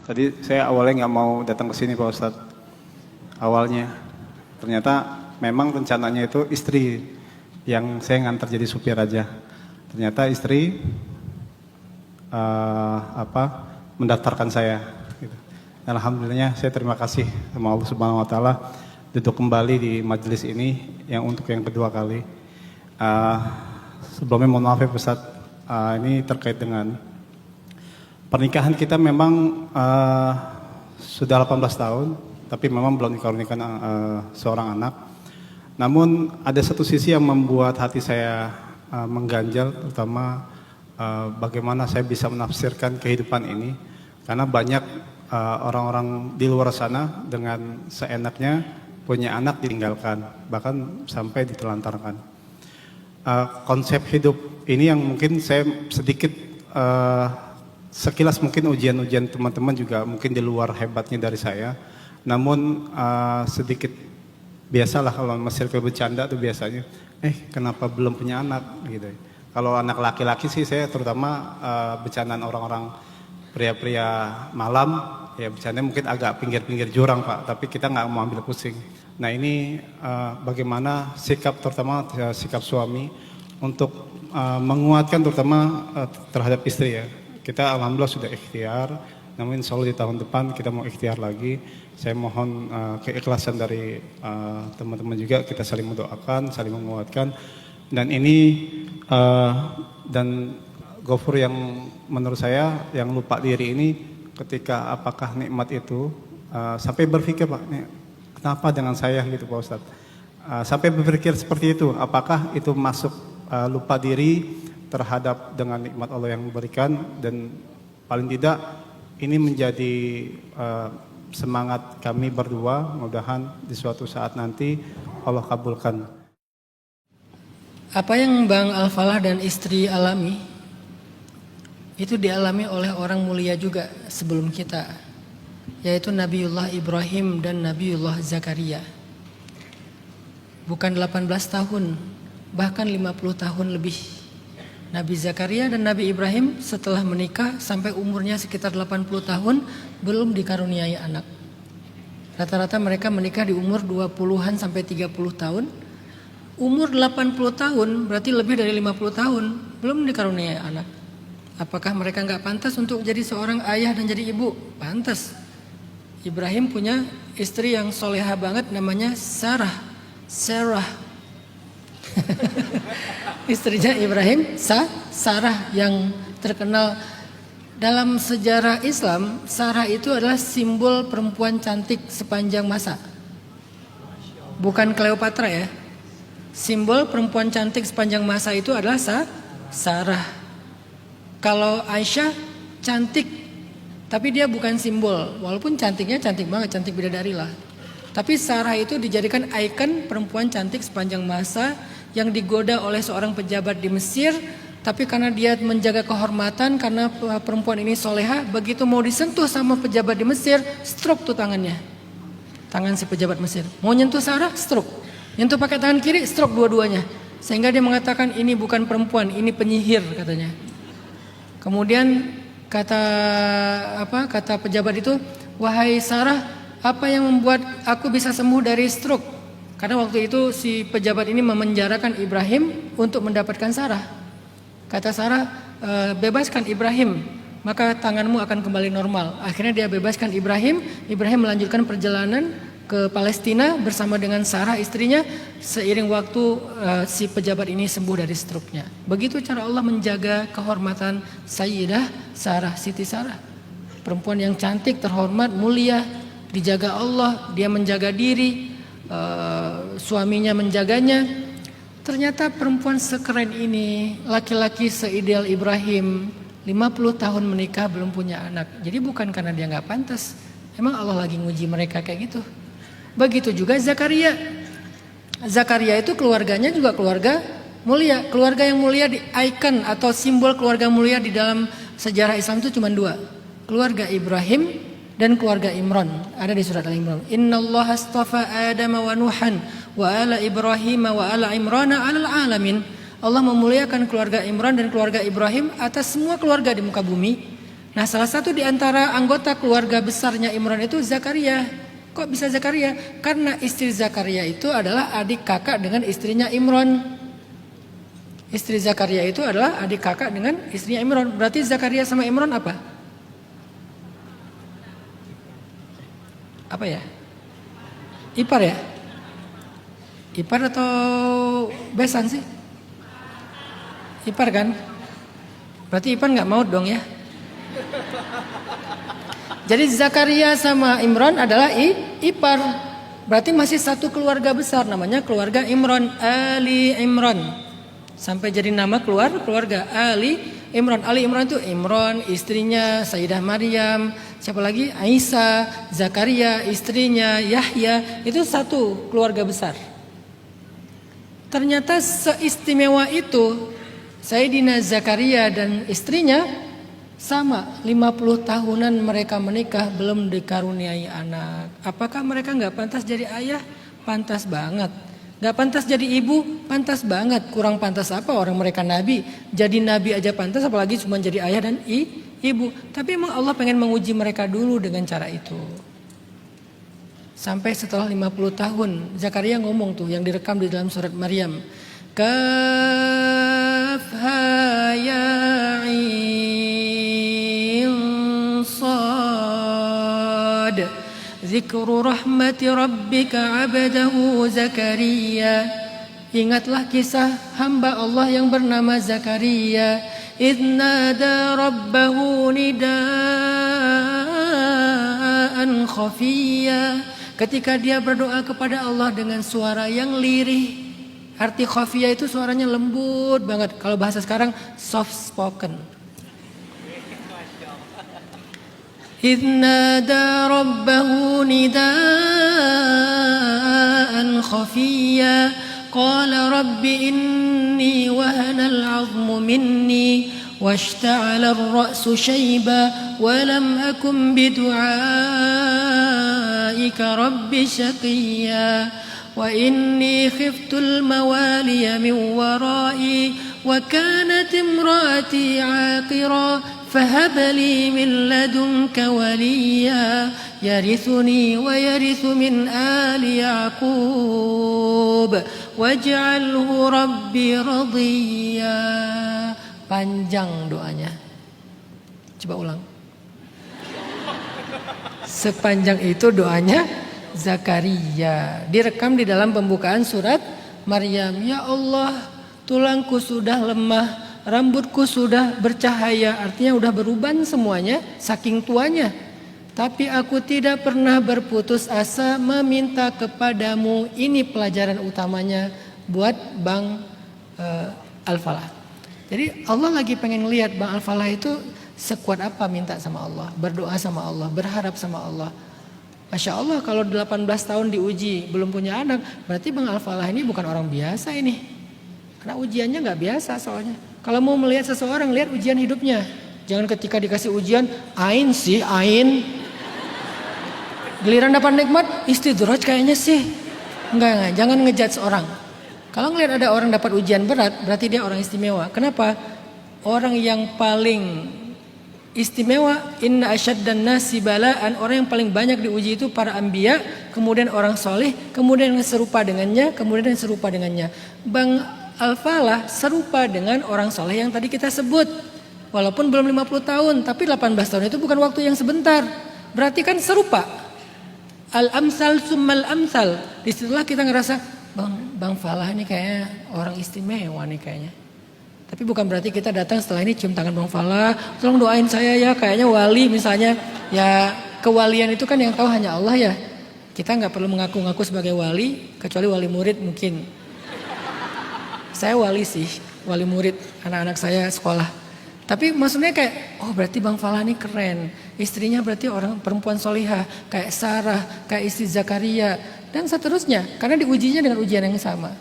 Tadi saya awalnya nggak mau datang ke sini Pak Ustadz. Awalnya, ternyata memang rencananya itu istri yang saya ngantar jadi supir aja. Ternyata istri mendaftarkan saya. Gitu. Alhamdulillahnya saya terima kasih sama Allah Subhanahu Wa Taala duduk kembali di majelis ini yang untuk yang kedua kali. Sebelumnya mohon maaf ya Ustaz, ini terkait dengan pernikahan kita memang sudah 18 tahun, tapi memang belum dikaruniakan seorang anak. Namun ada satu sisi yang membuat hati saya mengganjal, terutama bagaimana saya bisa menafsirkan kehidupan ini, karena banyak orang-orang di luar sana dengan seenaknya punya anak ditinggalkan, bahkan sampai ditelantarkan. Konsep hidup ini yang mungkin saya sedikit sekilas mungkin ujian-ujian teman-teman juga mungkin di luar hebatnya dari saya. Namun sedikit biasalah kalau masih bercanda tuh biasanya, kenapa belum punya anak gitu. Kalau anak laki-laki sih saya terutama bercandaan orang-orang pria-pria malam, ya bercandanya mungkin agak pinggir-pinggir jurang Pak, tapi kita nggak mau ambil pusing. Nah ini bagaimana sikap terutama sikap suami untuk menguatkan terutama terhadap istri ya. Kita alhamdulillah sudah ikhtiar, namun insya Allah di tahun depan kita mau ikhtiar lagi. Saya mohon keikhlasan dari teman-teman juga, kita saling mendoakan, saling menguatkan. Dan ini dan Gofur yang menurut saya yang lupa diri ini ketika apakah nikmat itu sampai berpikir Pak, kenapa dengan saya gitu Pak Ustadz. Sampai berpikir seperti itu, apakah itu masuk lupa diri terhadap dengan nikmat Allah yang memberikan, dan paling tidak ini menjadi semangat kami berdua, mudah-mudahan di suatu saat nanti Allah kabulkan. Apa yang Bang Al-Falah dan istri alami itu dialami oleh orang mulia juga sebelum kita, yaitu Nabiullah Ibrahim dan Nabiullah Zakaria. Bukan 18 tahun, bahkan 50 tahun lebih. Nabi Zakaria dan Nabi Ibrahim setelah menikah sampai umurnya sekitar 80 tahun belum dikaruniai anak. Rata-rata mereka menikah di umur 20-an sampai 30 tahun. Umur 80 tahun berarti lebih dari 50 tahun belum dikaruniai anak. Apakah mereka nggak pantas untuk jadi seorang ayah dan jadi ibu? Pantas. Ibrahim punya istri yang soleha banget, namanya Sarah. Istrinya Ibrahim, Sarah, yang terkenal dalam sejarah Islam. Sarah itu adalah simbol perempuan cantik sepanjang masa. Bukan Cleopatra ya. Simbol perempuan cantik sepanjang masa itu adalah Sarah. Kalau Aisyah cantik, tapi dia bukan simbol. Walaupun cantiknya cantik banget, cantik bidadari lah. Tapi Sarah itu dijadikan ikon perempuan cantik sepanjang masa yang digoda oleh seorang pejabat di Mesir. Tapi karena dia menjaga kehormatan, karena perempuan ini soleha, begitu mau disentuh sama pejabat di Mesir, stroke tuh tangannya. Tangan si pejabat Mesir. Mau nyentuh Sarah, stroke. Nyentuh pakai tangan kiri, stroke dua-duanya. Sehingga dia mengatakan ini bukan perempuan, ini penyihir katanya. Kemudian kata pejabat itu, wahai Sarah, apa yang membuat aku bisa sembuh dari stroke? Karena waktu itu si pejabat ini memenjarakan Ibrahim untuk mendapatkan Sarah. Kata Sarah, bebaskan Ibrahim, maka tanganmu akan kembali normal. Akhirnya dia bebaskan Ibrahim. Ibrahim melanjutkan perjalanan ke Palestina bersama dengan Sarah istrinya. Seiring waktu si pejabat ini sembuh dari stroke-nya. Begitu cara Allah menjaga kehormatan Sayyidah Sarah, Siti Sarah. Perempuan yang cantik, terhormat, mulia, dijaga Allah, dia menjaga diri, suaminya menjaganya. Ternyata perempuan sekeren ini, laki-laki seideal Ibrahim, 50 tahun menikah belum punya anak. Jadi bukan karena dia nggak pantas, emang Allah lagi nguji mereka kayak gitu. Begitu juga Zakaria. Zakaria itu keluarganya juga keluarga mulia. Keluarga yang mulia, di ikon atau simbol keluarga mulia di dalam sejarah Islam itu cuma dua. Keluarga Ibrahim dan keluarga Imran. Ada di surat Al-Imran. Innallaha astafa Adam wa Nuhan wa ala Ibrahim wa ala Imran alal alamin. Allah memuliakan keluarga Imran dan keluarga Ibrahim atas semua keluarga di muka bumi. Nah, salah satu di antara anggota keluarga besarnya Imran itu Zakaria. Kok bisa Zakaria? Karena istri Zakaria itu adalah adik kakak dengan istrinya Imran. Istri Zakaria itu adalah adik kakak dengan istrinya Imran. Berarti Zakaria sama Imran apa? Apa ya? Ipar ya? Ipar atau besan sih? Ipar kan? Berarti Ipar nggak maut dong ya? Jadi Zakaria sama Imran adalah ipar. Berarti masih satu keluarga besar, namanya keluarga Imran, Ali Imran. Sampai jadi nama keluarga Ali Imran. Ali Imran itu Imran, istrinya Sayyidah Maryam, siapa lagi? Aisyah, Zakaria, istrinya Yahya. Itu satu keluarga besar. Ternyata seistimewa itu Sayyidina Zakaria dan istrinya sama, 50 tahunan mereka menikah belum dikaruniai anak. Apakah mereka nggak pantas jadi ayah? Pantas banget. Nggak pantas jadi ibu? Pantas banget. Kurang pantas apa orang mereka nabi? Jadi nabi aja pantas, apalagi cuma jadi ayah dan ibu. Tapi emang Allah pengen menguji mereka dulu dengan cara itu. Sampai setelah 50 tahun Zakaria ngomong tuh yang direkam di dalam surat Maryam. Kafha ya صاد ذكر رحمة ربك عبده زكريا. Ingatlah kisah hamba Allah yang bernama Zakaria. إذ نادى ربه نداء خفيا. Ketika dia berdoa kepada Allah dengan suara yang lirih. Arti khafiyah itu suaranya lembut banget. Kalau bahasa sekarang soft spoken. إذ نادى ربه نداء خفيا قال رب إني وهن العظم مني واشتعل الرأس شيبا ولم أكن بدعائك رب شقيا وإني خفت الموالي من ورائي وكانت امرأتي عاقرا فهب لي من لدنك وليا يرثني ويرث من آل يعقوب واجعله ربي رضيا. Panjang doanya. Coba ulang. Sepanjang itu doanya Zakaria. Direkam di dalam pembukaan surat Maryam. Ya Allah, tulangku sudah lemah. Rambutku sudah bercahaya, artinya udah beruban semuanya, saking tuanya. Tapi aku tidak pernah berputus asa meminta kepadamu. Ini pelajaran utamanya buat Bang Al-Falah. Jadi Allah lagi pengen lihat Bang Al-Falah itu sekuat apa minta sama Allah, berdoa sama Allah, berharap sama Allah. Masya Allah kalau 18 tahun diuji belum punya anak, berarti Bang Al-Falah ini bukan orang biasa ini. Karena ujiannya gak biasa soalnya. Kalau mau melihat seseorang, lihat ujian hidupnya. Jangan ketika dikasih ujian, ain sih, ain. Giliran dapat nikmat, istidraj kayaknya sih. Enggak, jangan ngejudge orang. Kalau ngelihat ada orang dapat ujian berat, berarti dia orang istimewa. Kenapa? Orang yang paling istimewa, inna asyaddan nasi balaan, orang yang paling banyak diuji itu para anbiya, kemudian orang soleh, kemudian yang serupa dengannya, kemudian yang serupa dengannya. Bang Al-Falah serupa dengan orang soleh yang tadi kita sebut. Walaupun belum 50 tahun, tapi 18 tahun itu bukan waktu yang sebentar. Berarti kan serupa. Al-amsal summal amsal. Disitulah kita ngerasa, Bang Falah ini kayaknya orang istimewa nih kayaknya. Tapi bukan berarti kita datang setelah ini cium tangan Bang Falah, tolong doain saya ya, kayaknya wali misalnya. Ya kewalian itu kan yang tahu hanya Allah ya. Kita nggak perlu mengaku-ngaku sebagai wali, kecuali wali murid mungkin. Saya wali sih, wali murid anak-anak saya sekolah. Tapi maksudnya kayak, oh berarti Bang Falah ini keren. Istrinya berarti orang perempuan solihah, kayak Sarah, kayak istri Zakaria, dan seterusnya. Karena diujinya dengan ujian yang sama.